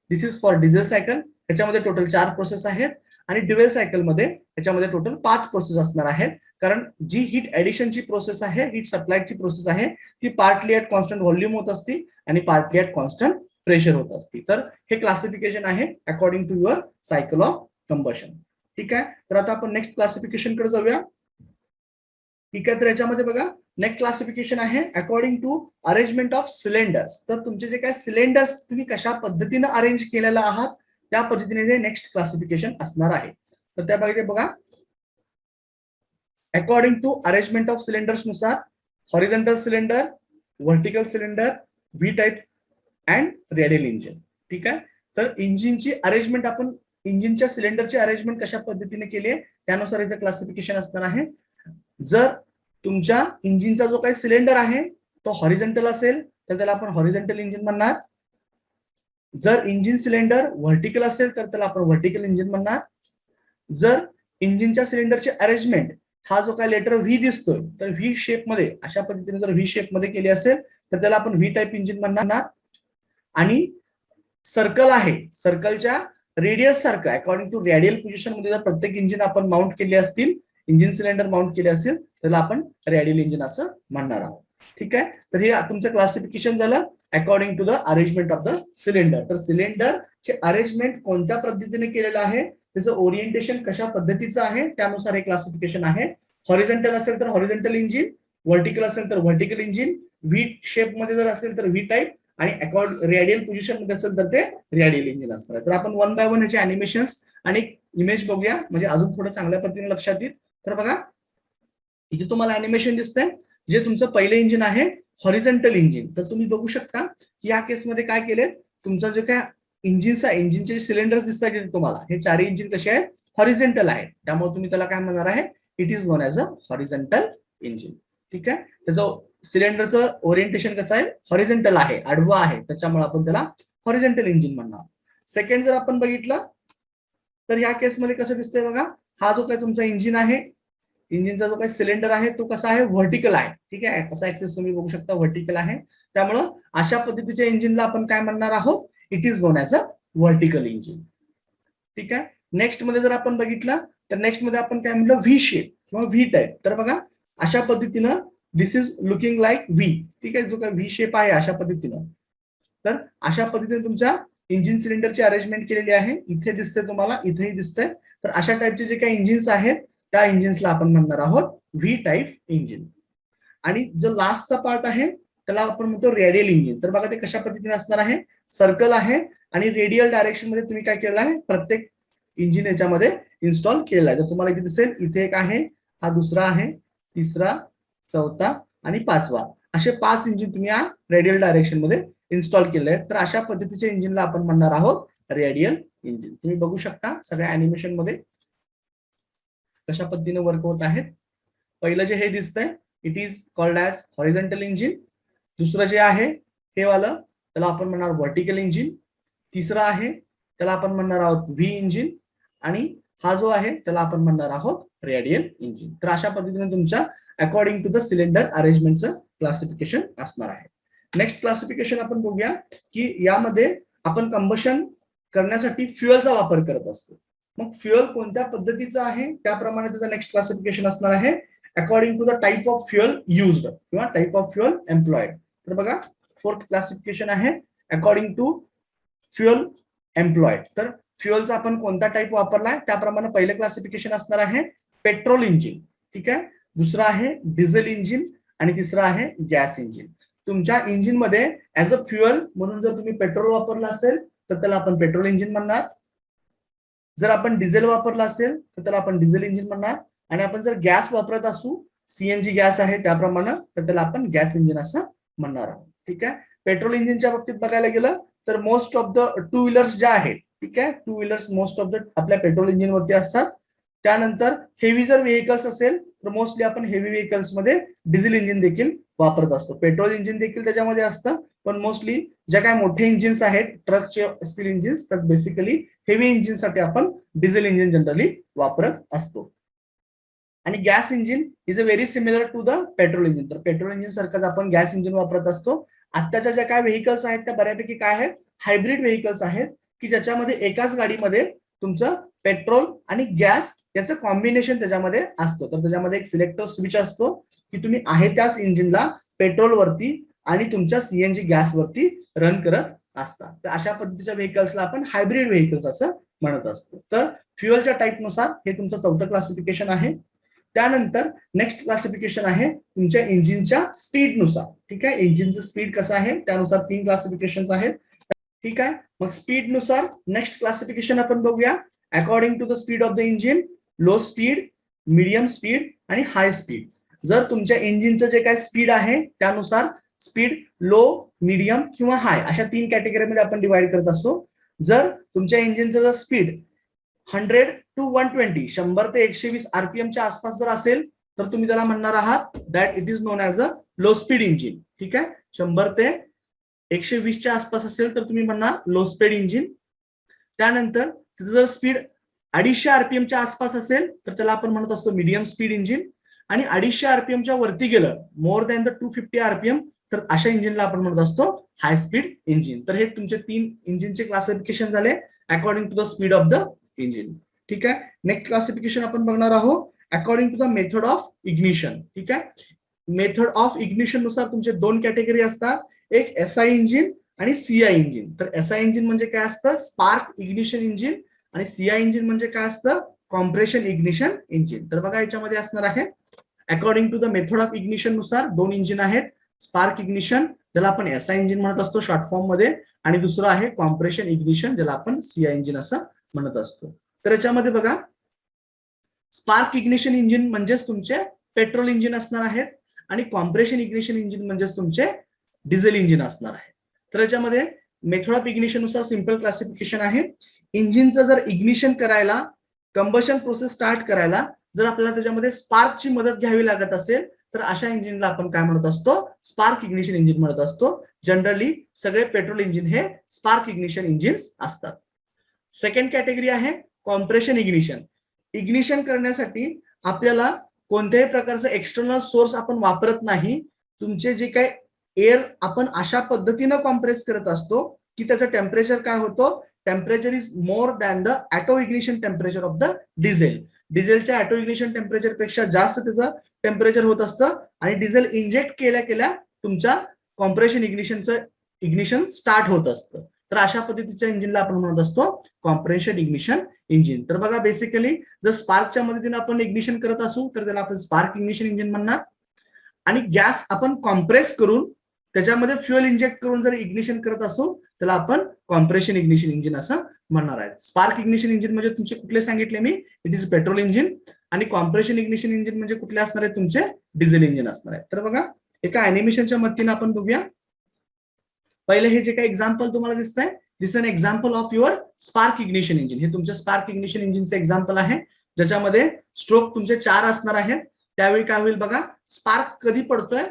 Speaker 1: दिस इज फॉर डिझेल सायकल, याच्यामध्ये टोटल 4 प्रोसेस आहेत. आणि ड्युएल सायकल मध्ये याच्यामध्ये टोटल 5 प्रोसेस असणार आहेत. कारण जी हीट ऍडिशनची प्रोसेस आहे, हीट सप्लायची प्रोसेस आहे, ती पार्टली ऍट कॉन्स्टंट व्हॉल्यूम होत असते आणि पार्टली ऍट कॉन्स्टंट प्रेशर होत असते. तर हे क्लासिफिकेशन आहे according to your cycle of combustion. ठीक आहे. तर आता आपण नेक्स्ट क्लासिफिकेशन कडे जाऊया. ठीक आहे. तर याच्यामध्ये बघा नेक्स्ट क्लासिफिकेशन आहे according to arrangement of cylinders. तर तुमचे जे काय सिलेंडर्स तुम्ही कशा पद्धतीने अरेंज केलेला आहात त्या पद्धतीने जे नेक्स्ट क्लासिफिकेशन असणार आहे. तर त्या बाबतीत बघा according to arrangement of cylinders नुसार horizontal cylinder, vertical cylinder, V type and radial engine. ठीक आहे. तर इंजिनची अरेंजमेंट आपण इंजिनच्या सिलेंडरची अरेंजमेंट कशा पद्धतीने केली आहे त्यानुसार याचं क्लासिफिकेशन असणार आहे. जर तुमच्या इंजिनचा जो काही सिलेंडर आहे तो हॉरिझॉन्टल असेल तर त्याला आपण हॉरिझॉन्टल इंजिन म्हणणार. जर इंजिन सिलेंडर व्हर्टिकल असेल तर त्याला आपण व्हर्टिकल इंजिन म्हणणार. जर इंजिनच्या सिलेंडरची अरेंजमेंट हा जो काय लेटर व्ही दिसतोय तर व्ही शेप मध्ये अशा पद्धतीने जर व्ही शेप मध्ये केली असेल तर त्याला आपण व्ही टाइप इंजिन म्हणणार. आणि सर्कल आहे, सर्कलच्या रेडियस सारखं अकॉर्डिंग टू रेडियल पोझिशन मध्ये जर प्रत्येक इंजिन आपण माउंट केले असतील, इंजिन सिलेंडर माउंट केले असेल त्याला आपण रेडियल इंजिन असं म्हणणार आहोत. ठीक आहे. तर हे तुमचं क्लासिफिकेशन झालं according to the arrangement of the cylinder. तर सिलेंडरचे अरेंजमेंट कोणत्या पद्धतीने केलेलं आहे, त्याचं ओरिएंटेशन कशा पद्धतीचं आहे त्यानुसार हे क्लासिफिकेशन आहे. हॉरिझॉन्टल असेल तर हॉरिझॉन्टल इंजिन, व्हर्टिकल असेल तर व्हर्टिकल इंजिन, व्ही शेप मध्ये जर असेल तर व्ही टाइप आणि रेडियल पोझिशन मध्ये असेल तर ते रेडियल इंजिन असणार. तर आपण वन बाय वन ह्याचे अॅनिमेशन्स आणि इमेज बघूया म्हणजे अजून थोडं चांगल्या पद्धतीने लक्षात येईल. तर बघा इथे तुम्हाला अॅनिमेशन दिसतंय जे तुमचं पहिलं इंजिन आहे हॉरिझॉन्टल इंजिन. तर तुम्ही बघू शकता की या केसमध्ये काय केले, तुमचा जो काय इंजिन्स आहे, इंजिनचे सिलेंडर्स दिसतात तुम्हाला, हे चारही इंजिन कसे आहेत, हॉरिझॉन्टल आहेत. त्यामुळे तुम्ही त्याला काय म्हणणार आहे, it is known as a horizontal engine. ठीक आहे. त्याचं सिलेंडरचं ओरिएंटेशन कसं आहे, हॉरिझॉन्टल आहे, आडवा आहे, त्याच्यामुळे आपण त्याला हॉरिझॉन्टल इंजिन म्हणणार. सेकंड जर आपण बघितलं तर या केसमध्ये कसं दिसतंय बघा, हा जो काय तुमचा इंजिन आहे, इंजिनचा जो काही सिलेंडर आहे तो कसा आहे, व्हर्टिकल आहे. ठीक आहे. असा ऍक्सेस तुम्ही बघू शकता, व्हर्टिकल आहे. त्यामुळं अशा पद्धतीच्या इंजिनला आपण काय म्हणणार आहोत, it is known as a vertical engine. ठीक आहे. नेक्स्ट मध्ये जर आपण बघितलं तर नेक्स्ट मध्ये आपण काय म्हणलं, व्ही शेप किंवा व्ही टाइप. तर बघा अशा पद्धतीनं दिस इज लुकिंग लाईक व्ही. ठीक आहे. जो काय व्ही शेप आहे अशा पद्धतीनं, तर अशा पद्धतीने तुमच्या इंजिन सिलेंडरची अरेंजमेंट केलेली आहे. इथे दिसते तुम्हाला, इथेही दिसतंय. तर अशा टाइपचे जे काही इंजिन्स आहेत त्या इंजिन्सला आपण म्हणणार आहोत व्ही टाइप इंजिन. आणि जो लास्टचा पार्ट आहे त्याला आपण म्हणतो रेडियल इंजिन. तर बघा ते कशा पद्धतीने असणार आहे, सर्कल आहे आणि रेडियल डायरेक्शन मध्ये तुम्ही काय केलं आहे, प्रत्येक इंजिन याच्यामध्ये इन्स्टॉल केलेला आहे. तर तुम्हाला इथे दिसेल, इथे एक आहे, हा दुसरा आहे, तिसरा, चौथा आणि पाचवा, असे 5 इंजिन तुम्ही या रेडियल डायरेक्शन मध्ये इन्स्टॉल केले आहेत. तर अशा पद्धतीच्या इंजिनला आपण म्हणणार आहोत रेडियल इंजिन. तुम्ही बघू शकता सगळ्या अॅनिमेशन मध्ये कशा पद्धतीने वर्क होत आहेत. पहिलं जे हे दिसतंय it is called as horizontal engine. दुसरं जे आहे हे वालं त्याला आपण म्हणणार व्हर्टिकल इंजिन. तिसरं आहे त्याला आपण म्हणणार आहोत व्ही इंजिन. आणि हा जो आहे त्याला आपण म्हणणार आहोत रेडियल इंजिन. तर अशा पद्धतीने तुमच्या अकॉर्डिंग टू द सिलेंडर अरेंजमेंटचं क्लासिफिकेशन असणार आहे. नेक्स्ट क्लासिफिकेशन आपण बघूया की यामध्ये आपण कंबशन करण्यासाठी फ्युएलचा वापर करत असतो. मग फ्युएल कोणत्या पद्धतीचं आहे त्याप्रमाणे त्याचं नेक्स्ट क्लासिफिकेशन असणार आहे according to the type of fuel used किंवा टाइप ऑफ फ्युएल एम्प्लॉयड. तर बघा फोर्थ क्लासिफिकेशन आहे अकॉर्डिंग टू फ्युएल एम्प्लॉयड. तर फ्युएलचा आपण कोणता टाइप वापरलाय त्याप्रमाणे पहिलं क्लासिफिकेशन असणार आहे पेट्रोल इंजिन. ठीक आहे. दुसरं आहे डिझेल इंजिन आणि तिसरं आहे गॅस इंजिन. तुमच्या इंजिन मध्ये ऍज अ फ्युएल म्हणून जर तुम्ही पेट्रोल वापरलं असेल तर त्याला आपण पेट्रोल इंजिन म्हणणार. जर आपण डिझेल वापरला असेल तर त्याला आपण डिझेल इंजिन म्हणणार. आणि आपण जर गॅस वापरत असू, सीएनजी गॅस आहे त्याप्रमाणे, तर त्याला आपण गॅस इंजिन असं म्हणणार आहोत. ठीक आहे. पेट्रोल इंजिनच्या बाबतीत बघायला गेलं तर most of the two wheelers ज्या आहेत, ठीक आहे, two wheelers most of the आपल्या पेट्रोल इंजिन वरती असतात. त्यानंतर हेवी जर व्हेकल्स असेल तर मोस्टली आपण हेवी व्हेकल्स मध्ये डिझेल इंजिन देखील वापरत असतो. पेट्रोल इंजिन देखील त्याच्यामध्ये असतं, पण मोस्टली ज्या काय मोठे इंजिन्स आहेत ट्रकचे असतील इंजिन्स, तर बेसिकली हेवी इंजिनसाठी आपण डिझेल इंजिन जनरली वापरत असतो. आणि gas engine is a very similar to the petrol engine. तर पेट्रोल इंजिन सारखंच आपण गॅस इंजिन वापरत असतो. आत्ताच्या ज्या काय व्हेकल्स आहेत त्या बऱ्यापैकी काय आहेत, हायब्रिड व्हेकल्स आहेत, की ज्याच्यामध्ये एकाच गाडीमध्ये तुमचं पेट्रोल आणि गॅस याचं कॉम्बिनेशन त्याच्यामध्ये असतं. तर त्याच्यामध्ये एक सिलेक्टर स्विच असतो की तुम्ही आहे त्याच इंजिनला पेट्रोल वरती आणि तुमच्या सीएनजी गॅस वरती रन करत असतात. तर अशा पद्धतीच्या व्हेकल्सला आपण हायब्रिड व्हेकल्स असं म्हणत असतो. तर फ्युएलच्या टाईपनुसार हे तुमचं चौथं क्लासिफिकेशन आहे. त्यानंतर नेक्स्ट क्लासिफिकेशन आहे तुमच्या इंजिनच्या स्पीडनुसार. ठीक आहे, इंजिनचं स्पीड कसं आहे त्यानुसार 3 क्लासिफिकेशन आहेत. ठीक आहे, मग स्पीड नुसार नेक्स्ट क्लासिफिकेशन आपण बघूया. According to the speed of the engine, low speed, medium speed आणि हाय स्पीड. जर तुमच्या इंजिनचं जे काय स्पीड आहे त्यानुसार स्पीड लो, मीडियम किंवा हाय अशा 3 कॅटेगरीमध्ये आपण डिवाइड करत असतो. जर तुमच्या इंजिनचं जर स्पीड 100 to 120 100 ते 120 आरपीएमच्या आसपास जर असेल तर तुम्ही त्याला म्हणणार आहात that it is non as a low speed engine. ठीक आहे, 100 ते 120च्या आसपास असेल तर तुम्ही म्हणणार लो स्पीड इंजिन. त्यानंतर त्याचं जर स्पीड 250 आरपीएमच्या आसपास असेल तर त्याला आपण म्हणत असतो मीडियम स्पीड इंजिन. आणि 250 आरपीएमच्या वरती गेलं, मोर दॅन द 250 आरपीएम, तर अशा इंजिनला आपण म्हणत असतो हाय स्पीड इंजिन. तर हे तुमचे 3 इंजिनचे क्लासिफिकेशन झाले according to the speed of the engine. ठीक आहे, नेक्स्ट क्लासिफिकेशन आपण बघणार आहोत according to the method of ignition. ठीक आहे, मेथड ऑफ इग्निशन नुसार तुमचे 2 कॅटेगरी असतात, एक एसआय इंजिन आणि सीआय इंजिन. तर एसआय इंजिन म्हणजे काय असतं, स्पार्क इग्निशन इंजिन, आणि सीआय इंजिन म्हणजे काय असतं, कॉम्प्रेशन इग्निशन इंजिन. तर बघा याच्यामध्ये असणार आहे according to the method of ignition नुसार 2 इंजिन आहेत, स्पार्क इग्निशन ज्याला आपण एसआय इंजिन म्हणत असतो शॉर्ट फॉर्म मध्ये, आणि दुसरं आहे कॉम्प्रेशन इग्निशन ज्याला आपण सीआय इंजिन असं म्हणत असतो. तर याच्यामध्ये बघा स्पार्क इग्निशन इंजिन म्हणजेच तुमचे पेट्रोल इंजिन असणार आहेत आणि कॉम्प्रेशन इग्निशन इंजिन म्हणजेच तुमचे डिझेल इंजिन असणार आहे. तर याच्यामध्ये मेथड ऑफ इग्निशन नुसार सिंपल क्लासिफिकेशन आहे. इंजिनचं जर इग्निशन करायला, कंबशन प्रोसेस स्टार्ट करायला जर आपल्याला त्याच्यामध्ये स्पार्कची मदत घ्यावी लागत असेल तर अशा इंजिनला आपण काय म्हणत असतो, स्पार्क इग्निशन इंजिन म्हणत असतो. जनरली सगळे पेट्रोल इंजिन हे स्पार्क इग्निशन इंजिन असतात. सेकंड कॅटेगरी आहे कॉम्प्रेशन इग्निशन. इग्निशन करण्यासाठी आपल्याला कोणत्याही प्रकारचा एक्सटर्नल सोर्स आपण वापरत नाही. तुमचे जे काही एअर आपण अशा पद्धतीनं कॉम्प्रेस करत असतो की त्याचं टेम्परेचर काय होतं, temperature is more than the auto ignition temperature of the diesel. डिझेलच्या ऑटो इग्निशन टेम्परेचर पेक्षा जास्त त्याचं टेम्परेचर होत असतं आणि डिझेल इंजेक्ट केल्या केल्या तुमच्या कॉम्प्रेशन इग्निशन स्टार्ट होत असतं. तर अशा पद्धतीच्या इंजिनला आपण म्हणत असतो कॉम्प्रेशन इग्निशन इंजिन. तर बघा बेसिकली जर स्पार्कच्या मदतीने आपण इग्निशन करत असू तर त्याला आपण स्पार्क इग्निशन इंजिन म्हणणार, आणि गॅस आपण कॉम्प्रेस करून त्याच्यामध्ये फ्युएल इंजेक्ट करून जर इग्निशन करत असू त्याला आपण कॉम्प्रेशन इग्निशन इंजिन असं म्हणणार आहे. स्पार्क इग्निशन इंजिन म्हणजे तुमचे कुठले सांगितले मी, इट इज पेट्रोल इंजिन, आणि कॉम्प्रेशन इग्निशन इंजिन म्हणजे कुठले असणार आहे, तुमचे डिझेल इंजिन असणार आहे. तर बघा एका अॅनिमेशनच्या मदतीने आपण बघूया. पहिले हे जे काही एक्झाम्पल तुम्हाला दिसत आहे, this an example of your spark ignition engine. हे तुमच्या स्पार्क इग्निशन इंजिनचं एक्झाम्पल आहे ज्याच्यामध्ये स्ट्रोक तुमचे 4 असणार आहेत. त्यावेळी काय होईल बघा, स्पार्क कधी पडतोय,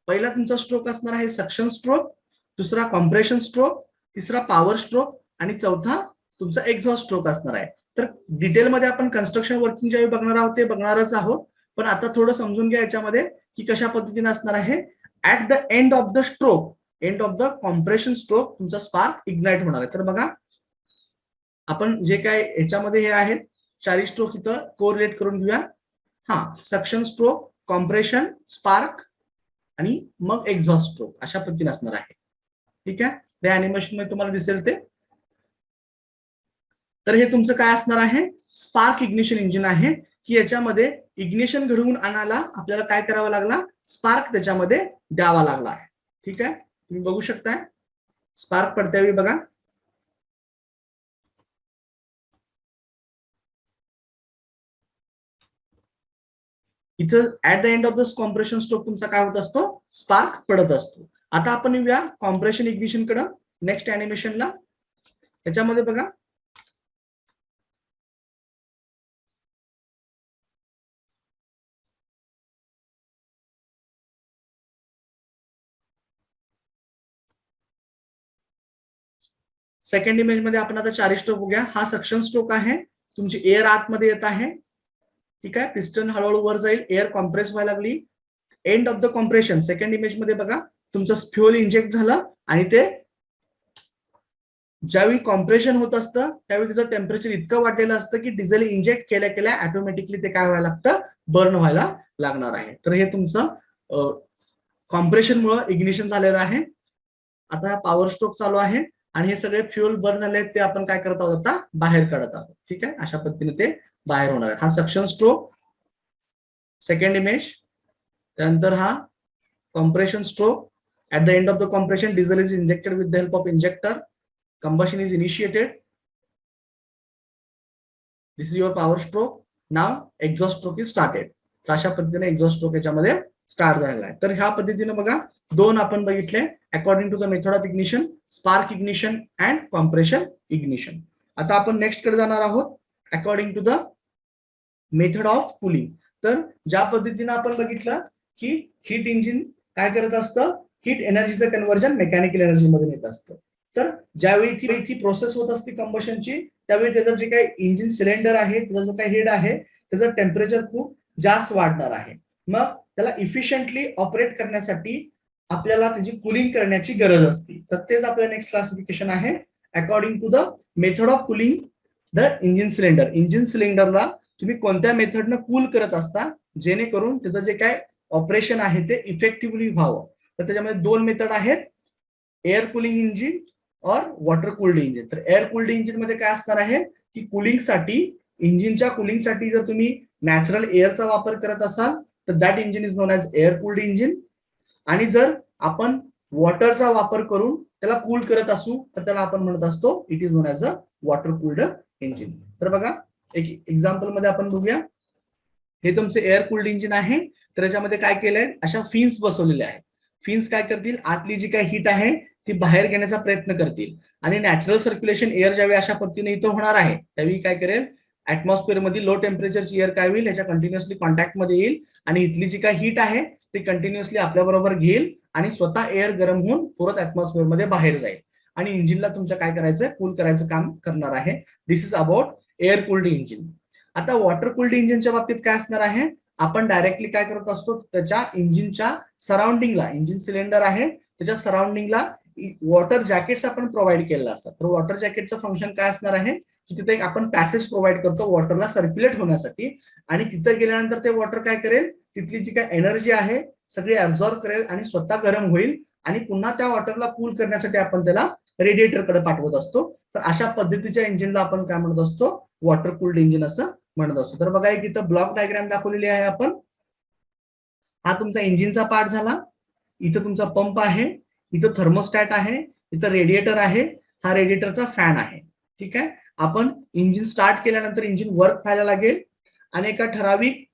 Speaker 1: पहिला तुमचा स्ट्रोक असणार आहे सक्शन स्ट्रोक, दुसरा कॉम्प्रेशन स्ट्रोक, तिसरा पॉवर स्ट्रोक आणि चौथा तुमचा एक्झॉस्ट स्ट्रोक असणार आहे. तर डिटेलमध्ये आपण कन्स्ट्रक्शन वर्किंग ज्यावेळी बघणार आहोत ते बघणारच आहोत, पण आता थोडं समजून घ्या याच्यामध्ये की कशा पद्धतीने असणार आहे. At the end of the stroke, end of the compression stroke तुमचा स्पार्क इग्नाइट होणार आहे. तर बघा आपण जे काय याच्यामध्ये हे आहेत 4 स्ट्रोक इथं कोरिलेट करून घेऊया. सक्शन स्ट्रोक, कॉम्प्रेशन, स्पार्क आणि मग एक्झॉस्ट स्ट्रोक अशा पद्धतीने असणार आहे. ठीक आहे, त्या अॅनिमेशन मध्ये तुम्हाला दिसेल ते. तर हे तुमचं काय असणार आहे, स्पार्क इग्निशन इंजिन आहे की याच्यामध्ये इग्निशन घडवून आणायला आपल्याला काय करावं लागला, स्पार्क त्याच्यामध्ये द्यावा लागला आहे. ठीक आहे, तुम्ही बघू शकताय स्पार्क पडत्यावेळी बघा इथं at the end of this compression stroke तुमचा काय होत असतो, स्पार्क पडत असतो. आता आपण येऊया कॉम्प्रेशन इग्निशन कडे नेक्स्ट अॅनिमेशनला. त्याच्यामध्ये बघा सेकंड इमेज मध्ये आपण आता 4 स्ट्रोक बघूया. हा सक्शन स्ट्रोक आहे, तुमची एअर आतमध्ये येत आहे. ठीक आहे, पिस्टन हळूहळू वर जाईल, एअर कॉम्प्रेस व्हायला लागली. End of the compression second image मध्ये बघा, तुमचं फ्युअल इंजेक्ट झालं आणि ते ज्यावेळी कॉम्प्रेशन होत असतं त्यावेळी त्याचं टेम्परेचर इतकं वाढलेलं असतं की डिझेल इंजेक्ट केल्या केल्या ऑटोमॅटिकली ते काय व्हायला लागतं, बर्न व्हायला लागणार आहे. तर हे तुमचं कॉम्प्रेशनमुळे इग्निशन झालेलं आहे. आता पॉवर स्ट्रोक चालू आहे आणि हे सगळे फ्युअल बर्न झाले ते आपण काय करत आहोत, आता बाहेर काढत आहोत. ठीक आहे, अशा पद्धतीने ते बाहेर होणार आहे. हा सक्शन स्ट्रोक सेकंड इमेज. त्यानंतर हा compression stroke. At the end of the compression, diesel is injected with the help of injector. Combustion is initiated. This is your power stroke. Now exhaust stroke is started. तर अशा पद्धतीने एक्झॉस्ट स्ट्रोक याच्यामध्ये स्टार्ट झालेला आहे. तर ह्या पद्धतीने बघा दोन आपण बघितले according to the method of ignition, spark ignition and compression ignition. आता आपण नेक्स्ट कडे जाणार आहोत according to the method of cooling. तर ज्या पद्धतीने आपण बघितलं की हीट इंजिन काय करत असतं, हीट एनर्जीचं कन्व्हर्जन मेकॅनिकल एनर्जी मध्ये येत असतं. तर ज्यावेळी ती प्रोसेस होत असते कंबशनची, त्यावेळी त्याचं जे काही इंजिन सिलेंडर आहे, त्याचा जो काही हेड आहे, त्याचं टेम्परेचर खूप जास्त वाढणार आहे. मग त्याला इफिशियंटली ऑपरेट करण्यासाठी आपल्याला त्याची कूलिंग करण्याची गरज असते. तर तेच आपलं नेक्स्ट क्लासिफिकेशन आहे according to the method of cooling the engine cylinder. Engine सिलेंडरला तुम्ही कोणत्या मेथडनं कूल करत असता जेणेकरून त्याचं जे काय ऑपरेशन आहे ते इफेक्टिव्हली व्हावं. तर त्याच्यामध्ये दोन मेथड आहेत, एअर कूलिंग इंजिन और वॉटर कूल्ड इंजिन. तर एअर कूल्ड इंजिन मध्ये काय असणार आहे की कूलिंगसाठी, इंजिनच्या कूलिंगसाठी जर तुम्ही नॅचरल एअरचा वापर करत असाल तर that engine is known as air cooled engine. आणि जर आपण वॉटरचा वापर करून त्याला कूल करत असू तर त्याला आपण म्हणत असतो it is known as a water cooled engine. तर बघा एक एक्झाम्पल मध्ये आपण बघूया. हे तुमचं एअर कूल्ड इंजिन आहे. तर याच्यामध्ये काय केलंय, अशा फिन्स बसवलेल्या आहेत. फिन्स काय करतील, आतली जी काही हीट आहे ती बाहेर घेण्याचा प्रयत्न करतील आणि नॅचरल सर्क्युलेशन एअर ज्यावेळी अशा पद्धतीने इथं होणार आहे त्यावेळी काय करेल, ऍटमॉस्फिअर मध्ये लो टेम्परेचरची एअर काय होईल, याच्या कंटिन्युअसली कॉन्टॅक्ट मध्ये येईल आणि इथली जी काही हीट आहे ती कंटिन्युअसली आपल्या बरोबर घेईल आणि स्वतः एअर गरम होऊन परत ऍटमॉस्फिअर मध्ये बाहेर जाईल आणि इंजिनला तुमच्या काय करायचं, कूल करायचं काम करणार आहे. This is about air cooled engine. आता वॉटर कूल्ड इंजिनच्या बाबतीत काय असणार आहे, आपण डायरेक्टली काय करत असतो, त्याच्या इंजिनच्या सराउंडिंगला, इंजिन सिलेंडर आहे त्याच्या सराउंडिंगला वॉटर जॅकेट्स आपण प्रोव्हाइड केलेला असतात. तर वॉटर जॅकेटचं फंक्शन काय असणार आहे की तिथे एक आपण पॅसेज प्रोव्हाइड करतो वॉटरला सर्क्युलेट होण्यासाठी आणि तिथे गेल्यानंतर ते वॉटर काय करेल, तिथली जी काय एनर्जी आहे सगळी ऍब्झॉर्ब करेल आणि स्वतः गरम होईल आणि पुन्हा त्या वॉटरला कूल करण्यासाठी आपण त्याला रेडिएटरकडे पाठवत असतो. तर अशा पद्धतीच्या इंजिनला आपण काय म्हणत असतो, वॉटर कूल्ड इंजिन असं म्हणत असतो. तर बघा एक इथं ब्लॉक डायग्राम दाखवलेली आहे आपण. हा तुमचा इंजिनचा पार्ट झाला. इथं तुमचा पंप आहे, इथं थर्मोस्टॅट आहे, इथं रेडिएटर आहे, हा रेडिएटरचा फॅन आहे. ठीक आहे, आपण इंजिन स्टार्ट केल्यानंतर इंजिन वर्क व्हायला लागेल आणि एका ठराविक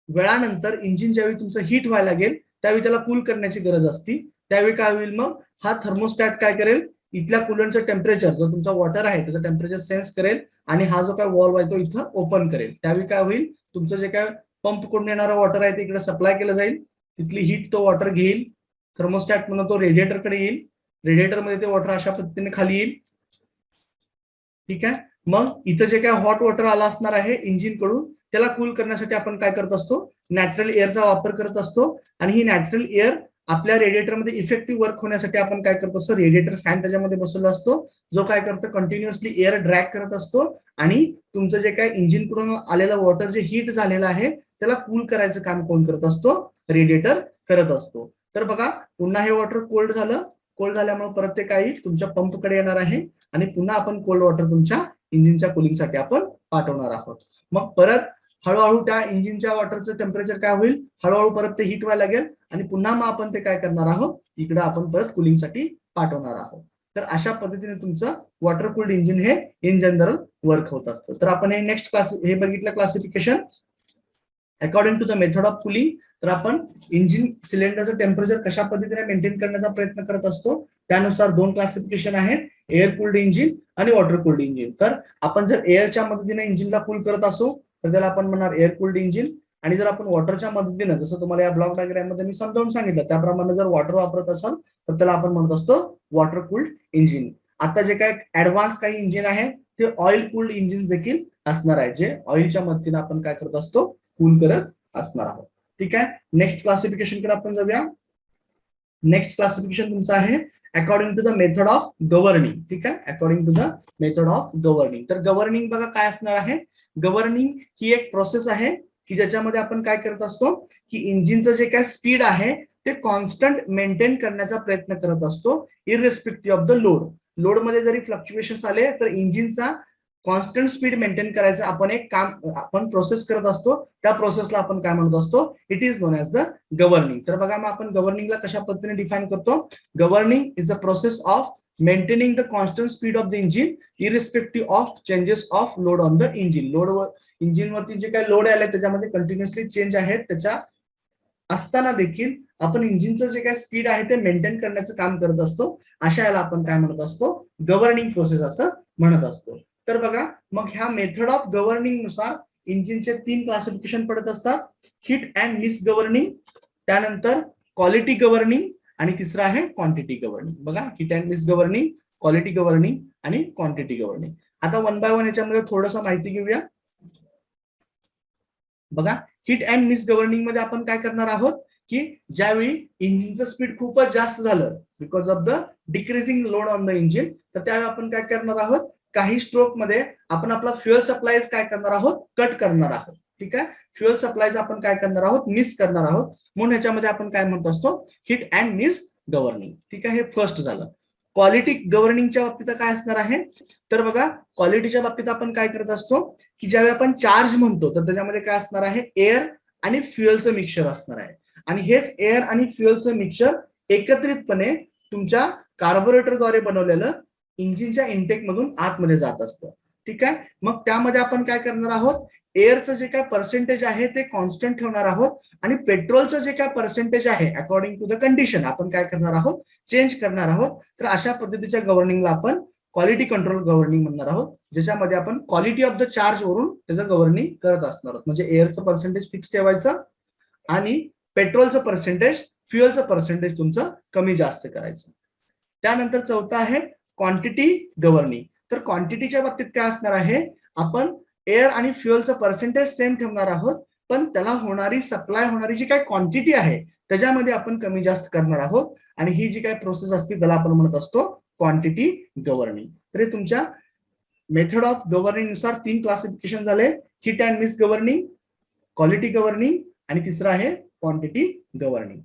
Speaker 1: वेळानंतर इंजिन ज्यावेळी तुमचं हीट व्हायला लागेल त्यावेळी त्याला कूल करण्याची गरज असते. त्यावेळी काय होईल, मग हा थर्मोस्टॅट काय करेल, इथल्या कूलंटचं टेम्परेचर, जो तुमचा वॉटर आहे त्याचं टेम्परेचर सेन्स करेल आणि हा जो काय वॉल्व आहे तो इथं ओपन करेल. त्यावेळी काय होईल, तुमचं जे काय पंप कडून येणारं वॉटर आहे ते इकडे सप्लाय केलं जाईल, तिथली हीट तो वॉटर घेईल, थर्मोस्टॅट म्हणून तो रेडिएटरकडे येईल, रेडिएटर मध्ये ते वॉटर अशा पद्धतीने खाली येईल. ठीक आहे, मग इथं जे काय हॉट वॉटर आला असणार आहे इंजिन कडून त्याला कूल करण्यासाठी आपण काय करत असतो, नॅचरल एअरचा वापर करत असतो आणि ही नॅचरल एअर आपल्या रेडिएटरमध्ये इफेक्टिव्ह वर्क होण्यासाठी आपण काय करत असतो, रेडिएटर फॅन त्याच्यामध्ये बसवला असतो जो काय करतो, कंटिन्युअसली एअर ड्रॅग करत असतो आणि तुमचं जे काय इंजिन कडून आलेलं वॉटर जे हीट झालेलं आहे त्याला कूल करायचं काम कोण करत असतो, रेडिएटर करत असतो. तर बघा पुन्हा हे वॉटर कोल्ड झालं, कोल्ड झाल्यामुळे परत ते काय येईल, तुमच्या पंपकडे येणार आहे आणि पुन्हा आपण कोल्ड वॉटर तुमच्या इंजिनच्या कूलिंगसाठी आपण पाठवणार आहोत. मग परत हळूहळू त्या इंजिनच्या वॉटरचं टेम्परेचर काय होईल, हळूहळू परत ते हीट व्हायला लागेल आणि पुन्हा मग आपण ते काय करणार आहोत, इकडे आपण परत कूलिंगसाठी पाठवणार आहोत. तर अशा पद्धतीने तुमचं वॉटर कूल्ड इंजिन हे इन जनरल वर्क होत असतं. तर आपण हे नेक्स्ट क्लास हे बघितलं classification according to the method of cooling. तर आपण इंजिन सिलेंडरचं टेम्परेचर कशा पद्धतीने मेंटेन करण्याचा प्रयत्न करत असतो त्यानुसार दोन क्लासिफिकेशन आहेत, एअर कूल्ड इंजिन आणि वॉटर कूल्ड इंजिन. तर आपण जर एअरच्या मदतीने इंजिनला कूल करत असू तर त्याला आपण म्हणणार एअर कूल्ड इंजिन आणि जर आपण वॉटरच्या मदतीने, जसं तुम्हाला या ब्लॉक डायग्राम मध्ये मी समजावून सांगितलं त्याप्रमाणे जर वॉटर वापरत असाल तर त्याला आपण म्हणत असतो वॉटर कूल्ड इंजिन. आता जे काय ऍडव्हान्स काही इंजिन आहे ते ऑइल कूल्ड इंजिन देखील असणार आहे, जे ऑइलच्या मदतीने आपण काय करत असतो, कूल करत असणार आहोत. ठीक आहे, नेक्स्ट क्लासिफिकेशन कडे आपण जाऊया. नेक्स्ट क्लासिफिकेशन तुमचं आहे according to the method of governing. ठीक आहे, according to the method of governing. तर गव्हर्निंग बघा काय असणार आहे. गव्हर्निंग ही एक प्रोसेस आहे की ज्याच्यामध्ये आपण काय करत असतो की इंजिनचं जे काय स्पीड आहे ते कॉन्स्टंट मेंटेन करण्याचा प्रयत्न करत असतो, इररिस्पेक्टिव्ह ऑफ द लोड. लोड मध्ये जरी फ्लक्च्युएशन आले तर इंजिनचा कॉन्स्टंट स्पीड मेंटेन करायचं आपण एक काम आपण प्रोसेस करत असतो. त्या प्रोसेसला आपण काय म्हणत असतो, it is known as the governing. तर बघा मग आपण गव्हर्निंगला कशा पद्धतीने डिफाईन करतो. Governing is a process of maintaining the constant speed of the engine irrespective of changes of load on the engine. लोडवर इंजिनवरती जे काही लोड आले त्याच्यामध्ये कंटिन्युअसली चेंज आहेत, त्याच्या असताना देखील आपण इंजिनचं जे काही स्पीड आहे ते मेंटेन करण्याचं काम करत असतो. अशा याला आपण काय म्हणत असतो, गव्हर्निंग प्रोसेस असं म्हणत असतो. तर बघा मग ह्या मेथड ऑफ गव्हर्निंग नुसार इंजिनचे 3 क्लासिफिकेशन पडत असतात. हिट अँड मिस गव्हर्निंग, त्यानंतर क्वालिटी गव्हर्निंग आणि तिसरं आहे क्वांटिटी गव्हर्निंग. बघा hit and miss governing, quality governing आणि क्वांटिटी गव्हर्निंग. आता वन बाय वन याच्यामध्ये थोडंसं माहिती घेऊया. बघा हिट अँड मिस गव्हर्निंग मध्ये आपण काय करणार आहोत की ज्यावेळी इंजिनचं स्पीड खूपच जास्त झालं because of the decreasing load on the engine, तर त्यावेळी आपण काय करणार आहोत, काही स्ट्रोक मध्ये आपण आपला फ्युएल सप्लाय काय करणार आहोत, कट करणार आहोत. ठीक आहे, फ्युएल सप्लायचं आपण काय करणार आहोत, मिस करणार आहोत. म्हणून ह्याच्यामध्ये आपण काय म्हणतो असतो, हिट अँड मिस गव्हर्निंग. ठीक आहे, हे फर्स्ट झालं. क्वालिटी गव्हर्निंगच्या बाबतीत काय असणार आहे, तर बघा क्वालिटीच्या बाबतीत आपण काय करत असतो की ज्यावेळी आपण चार्ज म्हणतो तर त्याच्यामध्ये काय असणार आहे, एअर आणि फ्युएलचं मिक्सचर असणार आहे. आणि हेच एअर आणि फ्युएलचं मिक्सचर एकत्रितपणे तुमच्या कार्बोरेटरद्वारे बनवलेलं इंजिनच्या इनटेक मधून आतमध्ये जात असतं. ठीक आहे, मग त्यामध्ये आपण काय करणार आहोत, एअरचं जे काय पर्सेंटेज आहे ते कॉन्स्टंट ठेवणार आहोत आणि पेट्रोलचं जे काय पर्सेंटेज आहे अकॉर्डिंग टू द कंडिशन आपण काय करणार आहोत, चेंज करणार आहोत. तर अशा पद्धतीच्या गव्हर्निंगला आपण क्वालिटी कंट्रोल गव्हर्निंग म्हणणार आहोत, ज्याच्यामध्ये आपण क्वालिटी ऑफ द चार्ज वरून त्याचं गव्हर्निंग करत असणार आहोत. म्हणजे एअरचं पर्सेंटेज फिक्स ठेवायचं आणि पेट्रोलचं पर्सेंटेज, फ्युएलचं पर्सेंटेज तुमचं कमी जास्त करायचं. त्यानंतर चौथा आहे क्वांटिटी गव्हर्निंग. तर क्वांटिटीच्या बाबतीत काय असणार आहे, आपण एअर आणि फ्युएलचं पर्सेंटेज सेम ठेवणार आहोत, पण त्याला होणारी सप्लाय होणारी जी काय क्वांटिटी आहे त्याच्यामध्ये आपण कमी जास्त करणार आहोत. आणि ही जी काय प्रोसेस असते त्याला आपण म्हणत असतो क्वांटिटी गव्हर्निंग. तर हे तुमच्या मेथड ऑफ गव्हर्निंग नुसार 3 क्लासिफिकेशन झाले, hit and miss governing, quality governing आणि तिसरं आहे क्वांटिटी गव्हर्निंग.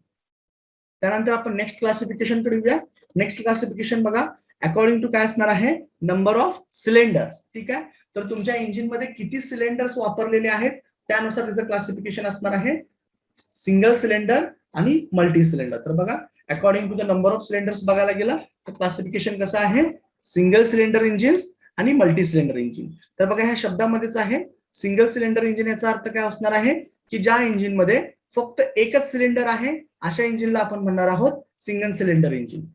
Speaker 1: त्यानंतर आपण नेक्स्ट क्लासिफिकेशन कडे येऊया. नेक्स्ट क्लासिफिकेशन बघा अकॉर्डिंग टू काय असणार आहे, नंबर ऑफ सिलेंडर्स. ठीक आहे, तर तुमच्या इंजिन मध्ये किती सिलेंडर्स वापरलेले आहेत त्यानुसार त्याचं क्लासिफिकेशन असणार आहे, सिंगल सिलेंडर आणि मल्टी सिलेंडर. तर बघा according to the number of cylinders बघायला गेला तर क्लासिफिकेशन कसं आहे, सिंगल सिलेंडर इंजिन्स आणि मल्टी सिलेंडर इंजिन. तर बघा ह्या शब्दामध्येच आहे, सिंगल सिलेंडर इंजिन याचा अर्थ काय असणार आहे की ज्या इंजिन मध्ये फक्त एकच सिलेंडर आहे अशा इंजिनला आपण म्हणणार आहोत सिंगल सिलेंडर इंजिन.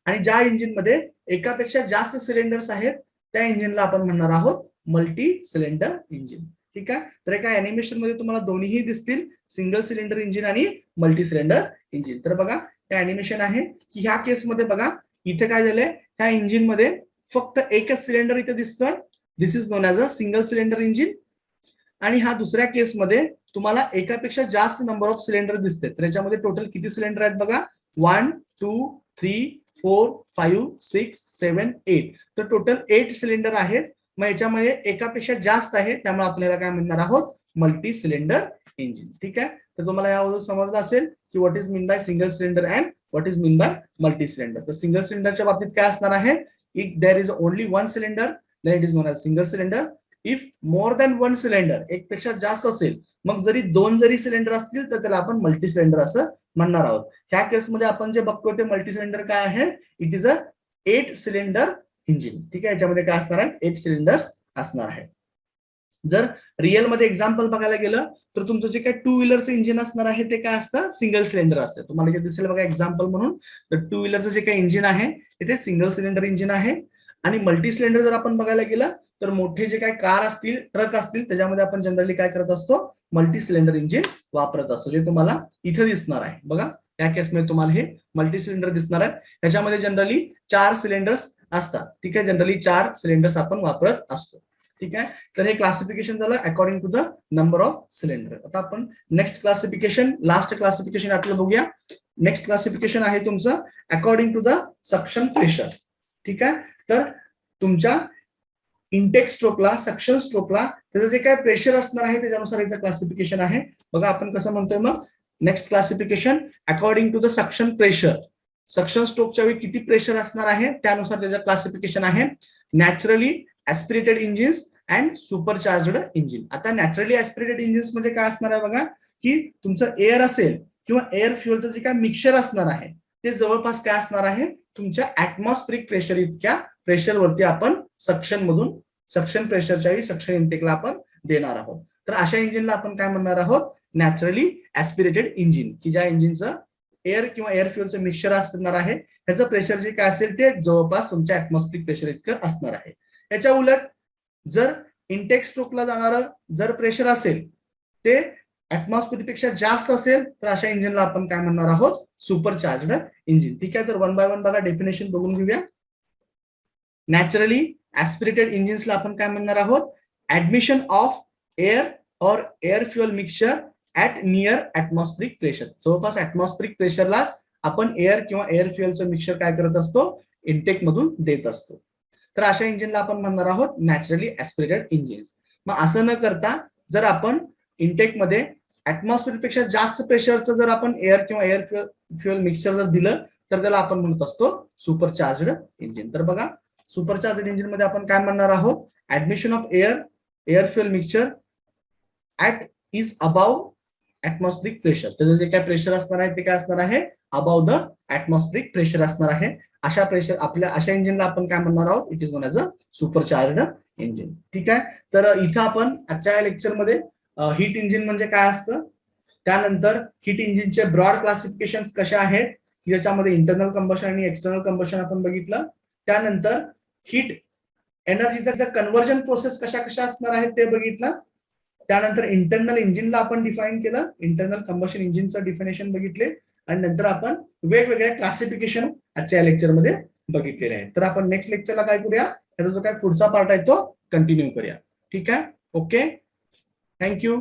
Speaker 1: आणि ज्या इंजिन मध्ये एकापेक्षा जास्त सिलेंडर्स आहेत त्या इंजिनला आपण म्हणणार आहोत मल्टी सिलेंडर इंजिन. ठीक आहे, तर एका अॅनिमेशन मध्ये तुम्हाला दोन्हीही दिसतील, सिंगल सिलेंडर इंजिन आणि मल्टी सिलेंडर इंजिन. तर बघा हे अॅनिमेशन आहे की ह्या केसमध्ये बघा इथे काय झालंय, ह्या इंजिन मध्ये फक्त एकच सिलेंडर इथे दिसतोय, this is known as a single cylinder engine. आणि हा दुसऱ्या केसमध्ये तुम्हाला एकापेक्षा जास्त नंबर ऑफ सिलेंडर दिसते. तर याच्यामध्ये टोटल किती सिलेंडर आहेत बघा, 1 2 3 4 5 6 7 8. तर टोटल 8 सिलेंडर आहेत. मग याच्यामध्ये एकापेक्षा जास्त आहे त्यामुळे आपल्याला काय म्हणणार आहोत, मल्टी सिलेंडर इंजिन. ठीक आहे, तर तुम्हाला यावरून समजलं असेल की what is mean by single cylinder and what is mean by multi cylinder. तर सिंगल सिलेंडरच्या बाबतीत काय असणार आहे, if there is only one cylinder then it is known as single cylinder. If more than one cylinder, एक पेक्षा जास्त असेल, मग जरी 2 जरी सिलेंडर असतील तर त्याला आपण मल्टी सिलेंडर असं म्हणणार आहोत. ह्या केसमध्ये आपण जे बघतोय ते मल्टी सिलेंडर काय आहे, it is a 8 cylinder engine. ठीक आहे, याच्यामध्ये काय असणार आहे, 8 सिलेंडर्स असणार आहे. जर रिअल मध्ये एक्झाम्पल बघायला गेलं तर तुमचं जे काय 2 व्हीलरचं इंजिन असणार आहे ते काय असतं, सिंगल सिलेंडर असतं. तुम्हाला जे दिसेल बघा एक्झाम्पल म्हणून, तर 2 व्हीलरचं जे काही इंजिन आहे ते सिंगल सिलेंडर इंजिन आहे. आणि मल्टी सिलेंडर जर आपण बघायला गेलं तर मोठे जे काही कार असतील, ट्रक असतील, त्याच्यामध्ये आपण जनरली काय करत असतो, मल्टी सिलेंडर इंजिन वापरत असतो, जे तुम्हाला इथे दिसणार आहे. बघा या केसमध्ये तुम्हाला हे मल्टी सिलेंडर दिसणार आहे. त्याच्यामध्ये जनरली 4 सिलेंडर्स असतात. ठीक आहे, जनरली 4 सिलेंडर्स आपण वापरत असतो. ठीक आहे, तर हे क्लासिफिकेशन झालं according to the number of cylinder. आता आपण नेक्स्ट क्लासिफिकेशन, लास्ट क्लासिफिकेशन आपलं बघूया. नेक्स्ट क्लासिफिकेशन आहे तुमचं according to the suction pressure. ठीक आहे, तर तुमच्या इनटेक स्ट्रोकला, सक्शन स्ट्रोकला त्याचं जे काय प्रेशर असणार आहे त्याच्यानुसार याचं क्लासिफिकेशन आहे. बघा आपण कसं म्हणतोय मग, next classification according to the suction pressure. Suction स्ट्रोकच्या वेळी किती प्रेशर असणार आहे त्यानुसार त्याचं क्लासिफिकेशन आहे. Naturally aspirated engines and supercharged engine. आता नॅचरली ऍस्पिरेटेड इंजिन्स म्हणजे काय असणार आहे बघा, की तुमचं एअर असेल किंवा एअर फ्युअलचं जे काय मिक्सचर असणार आहे ते जवळपास काय असणार आहे, तुमच्या ऍटमॉस्फेरिक प्रेशर इतक्या प्रेशरवरती आपण सक्शन मधून, सक्शन प्रेशरच्या वेळी सक्शन इनटेकला आपण देणार आहोत. तर अशा इंजिनला आपण काय म्हणणार आहोत, नॅचरली ऍस्पिरेटेड इंजिन, की ज्या इंजिनचं एअर किंवा एअर फ्युअलचं मिक्सचर असणार आहे त्याचं प्रेशर जे काय असेल ते जवळपास तुमच्या ऍटमॉस्फेरिक प्रेशर इतकं असणार आहे. याच्या उलट जर इनटेक स्ट्रोकला जाणारं जर प्रेशर असेल ते ऍटमॉस्फेअर पेक्षा जास्त असेल तर अशा इंजिनला आपण काय म्हणणार आहोत, सुपरचार्जड इंजिन. ठीक आहे, तर वन बाय वन बघा डेफिनेशन बघून घेऊया. नॅचरली ऍस्पिरेटेड इंजिन्सला आपण काय म्हणणार आहोत, ऍडमिशन ऑफ एअर और air fuel mixture at near atmospheric pressure. जवळपास ऍटमॉस्फेरिक प्रेशरलाच आपण एअर किंवा एअर फ्युअलचं मिक्सचर काय करत असतो, इनटेक मधून देत असतो. तर अशा इंजिनला आपण म्हणणार आहोत नॅचरली ऍस्पिरेटेड इंजिन्स. मग असं न करता जर आपण इनटेक मध्ये ऍटमॉस्फेअर पेक्षा जास्त प्रेशरचं जर आपण एअर किंवा एअर फ्युअल मिक्सचर जर दिलं तर त्याला आपण म्हणत असतो सुपरचार्जड इंजिन. तर बघा सुपरचार्जड इंजिन मध्ये आपण काय म्हणणार आहोत, admission of air fuel mixture at ease above atmospheric pressure. त्याचं जे काय प्रेशर असणार आहे ते काय असणार आहे, अबाव द ऍटमॉस्फेरिक प्रेशर असणार आहे. अशा प्रेशर आपल्या अशा इंजिनला आपण काय म्हणणार आहोत, it is known as a supercharged engine. ठीक आहे, तर इथं आपण आजच्या लेक्चरमध्ये हीट इंजिन म्हणजे काय असतं, त्यानंतर हीट इंजिनचे ब्रॉड क्लासिफिकेशन कशा आहेत, ज्याच्यामध्ये इंटरनल कंबशन आणि एक्सटर्नल कंबशन आपण बघितलं. त्यानंतर हीट एनर्जीचा कन्व्हर्जन प्रोसेस कशा कशा असणार आहेत ते बघितलं. त्यानंतर इंटरनल इंजिनला आपण डिफाईन केलं, इंटरनल कंबशन इंजिनचं डिफिनेशन बघितले आणि नंतर आपण वेगवेगळ्या क्लासिफिकेशन आजच्या लेक्चरमध्ये बघितलेले आहेत. तर आपण नेक्स्ट लेक्चरला काय करूया, त्याचा जो काय पुढचा पार्ट आहे तो कंटिन्यू करूया. ठीक आहे, ओके, थँक्यू.